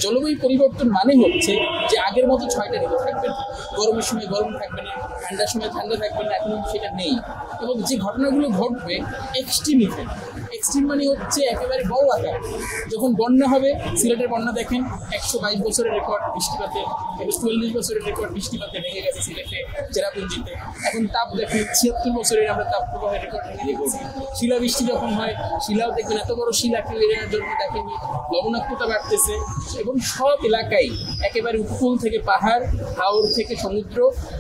জলবায়ু পরিবর্তন মানে হচ্ছে যে আগের মতো 6টা ঋতু থাকবে না, গরমের সময় গরম থাকবে না, ঠান্ডার সময় ঠান্ডা থাকবে না, এখন সেটা নেই। এবং যে ঘটনাগুলো ঘটবে এক্সট্রিম ইভেন্ট, এক্সট্রিম মানে হচ্ছে একেবারে বড় আকার। যখন বন্যা হবে, সিলেটের বন্যা দেখেন 122 বছরের রেকর্ড বৃষ্টিপাতে, 40 বছরের রেকর্ড বৃষ্টিপাতে ভেঙে গেছে সিলেটে, চেরাপুঞ্জিতে। এখন তাপ দেখেন 76 বছরের আমরা তাপ প্রবাহের রেকর্ড ভেঙে গেছি। শিলাবৃষ্টি যখন হয়, শিলাও দেখবেন এত বড় শিলা কেউ এরিয়ার জন্য দেখেনি। লবণাক্ততা বাড়তেছে এবং সব এলাকায় একেবারে উপকূল থেকে পাহাড়, হাওর থেকে সমুদ্র,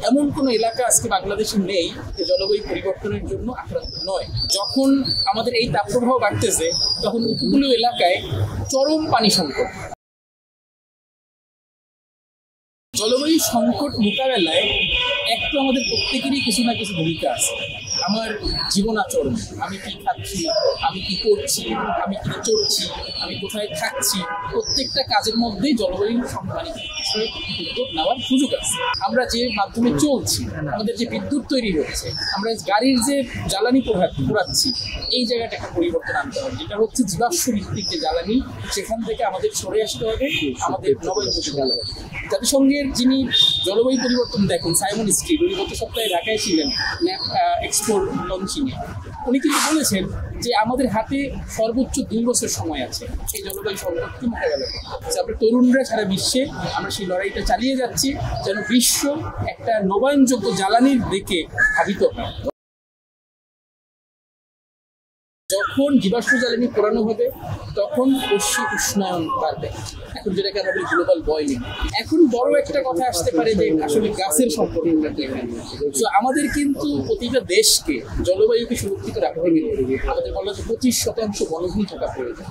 এমন কোনো এলাকা আজকে বাংলাদেশে নেই যে জলবায়ু পরিবর্তনের জন্য আক্রান্ত নয়। যখন আমাদের এই তাপপ্রবাহ বাড়তেছে তখন উপকূলীয় এলাকায় চরম পানি সংকট। জলবায়ু সংকট মোকাবেলায় একটু আমাদের প্রত্যেকেরই কিছু না কিছু ভূমিকা আছে। আমার জীবন আচরণ, আমি কি খাচ্ছি, আমি কি করছি, আমি কি চড়ছি, আমি কোথায় থাকছি, প্রত্যেকটা কাজের মধ্যেই জলবায়ু সম্পাদিত উদ্যোগ নেওয়ার সুযোগ আছে। আমরা যে মাধ্যমে চলছি, আমাদের যে বিদ্যুৎ তৈরি হচ্ছে, আমরা গাড়ির যে জ্বালানি পোড়াচ্ছি, এই জায়গাটা একটা পরিবর্তন আনতে হবে, যেটা হচ্ছে জীবাশ্ম ভিত্তিক যে জ্বালানি, সেখান থেকে আমাদের সরে আসতে হবে আমাদের নবায়নযোগ্য জ্বালানি। জাতিসংঘের যিনি জলবায়ু পরিবর্তন দেখেন, সাইমন স্ট্রিট, উনি গত সপ্তাহে ঢাকায় ছিলেন এক্সপোর লঞ্চিংয়ে। উনি কিন্তু বলেছেন যে আমাদের হাতে সর্বোচ্চ 2 বছর সময় আছে এই জলবায়ু সংকটকে মোকাবেলা করতে। আমরা তরুণরা সারা বিশ্বে আমরা সেই লড়াইটা চালিয়ে যাচ্ছি যেন বিশ্ব একটা নবায়নযোগ্য জ্বালানির দিকে ধাবিত হয়। যখন জীবাশ্ম জ্বালানি পোড়ানো হবে তখন বৈশ্বিক উষ্ণায়ন বাড়বে, এখন যেটাকে আমরা বলি গ্লোবাল বয়লিং। এখন বড় একটা কথা আসতে পারে যে আসলে গাছের সম্পর্ক। তো আমাদের কিন্তু প্রতিটা দেশকে জলবায়ুকে সুরক্ষিত রাখতে গেলে আমাদের বলা যে 25% বনভূমি থাকা প্রয়োজন।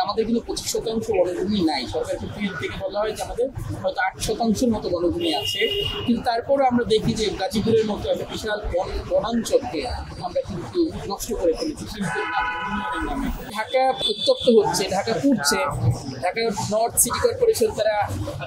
আমাদের কিন্তু 25% বনভূমি নাই। সরকার থেকে বলা হয় যে আমাদের হয়তো 8% মতো বনভূমি আছে, কিন্তু তারপরও আমরা দেখি যে গাজীপুরের মতো একটা বিশাল বনাঞ্চলকে আমরা কিন্তু নষ্ট করে ফেলেছি শিল্পের নামে, উন্নয়নের নামে। ঢাকা উত্তপ্ত হচ্ছে, ঢাকা পুড়ছে, ঢাকা নর্থ সিটি কর্পোরেশন তারা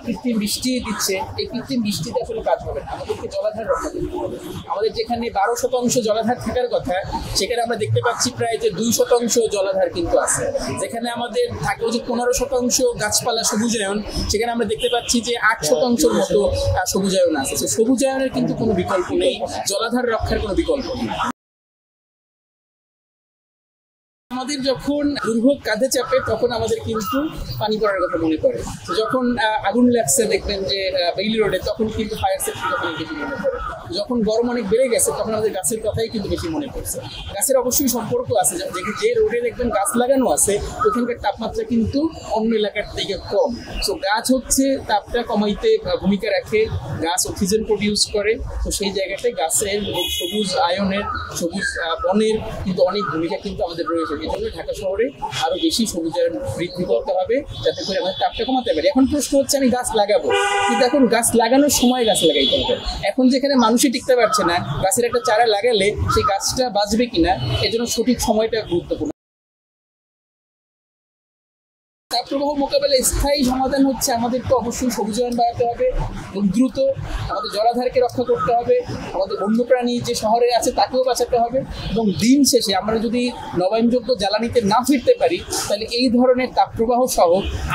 কৃত্রিম বৃষ্টি দিচ্ছে। এই কৃত্রিম বৃষ্টিতে আসলে কাজ হবে না, আমাদেরকে জলাধার রক্ষা করতে হবে। আমাদের যেখানে 12% জলাধার থাকার কথা, সেখানে আমরা দেখতে পাচ্ছি প্রায় যে 2% জলাধার কিন্তু আছে। যেখানে আমাদের থাকে যে 15% গাছপালা সবুজায়ন, সেখানে আমরা দেখতে পাচ্ছি যে 8%-র মতো সবুজায়ন আছে। সবুজায়নের কিন্তু কোনো বিকল্প নেই, জলাধার রক্ষার কোনো বিকল্প নেই। আমাদের যখন দুর্ভোগ কাঁধে চাপে তখন আমাদের কিন্তু পানি পড়ার কথা মনে পড়ে। যখন আগুন লাগছে দেখবেন যে বেইলি রোডে, তখন কিন্তু ফায়ার সেফটির কথা বেশি মনে পড়ে। যখন গরম অনেক বেড়ে গেছে তখন আমাদের গাছের কথাই কিন্তু বেশি মনে পড়ছে। গাছের অবশ্যই সম্পর্ক আছে, যে রোডে দেখবেন গাছ লাগানো আছে ওখানকার তাপমাত্রা কিন্তু অন্য এলাকার থেকে কম। সো গাছ হচ্ছে তাপটা কমাইতে ভূমিকা রাখে, গাছ অক্সিজেন প্রডিউস করে। তো সেই জায়গাটায় গাছের সবুজ আয়নের, সবুজ বনের কিন্তু অনেক ভূমিকা কিন্তু আমাদের রয়েছে। এই জন্য ঢাকা শহরে আরো বেশি সবুজায়ন বৃদ্ধি করতে হবে যাতে করে আমাদের তাপটা কমাতে পারি। এখন প্রশ্ন হচ্ছে আমি গাছ লাগাবো, কিন্তু এখন গাছ লাগানোর সময় গাছ লাগাইতে হবে। এখন যেখানে মানুষই টিকতে পারছে না, গাছের একটা চারা লাগালে সেই গাছটা বাঁচবে কিনা, এজন্য সঠিক সময়টা গুরুত্বপূর্ণ। তাপপ্রবাহ মোকাবেলায় স্থায়ী সমাধান হচ্ছে আমাদেরকে অবশ্যই সবুজায়ন বাড়াতে হবে এবং দ্রুত আমাদের জলাধারকে রক্ষা করতে হবে, আমাদের বন্যপ্রাণী যে শহরে আছে তাকেও বাঁচাতে হবে। এবং দিন শেষে আমরা যদি নবায়নযোগ্য জ্বালানিতে না ফিরতে পারি তাহলে এই ধরনের তাপপ্রবাহ সহ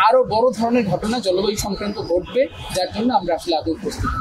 আরও বড় ধরনের ঘটনা জলবায়ু সংক্রান্ত ঘটবে, যার জন্য আমরা আসলে আদৌ প্রস্তুত।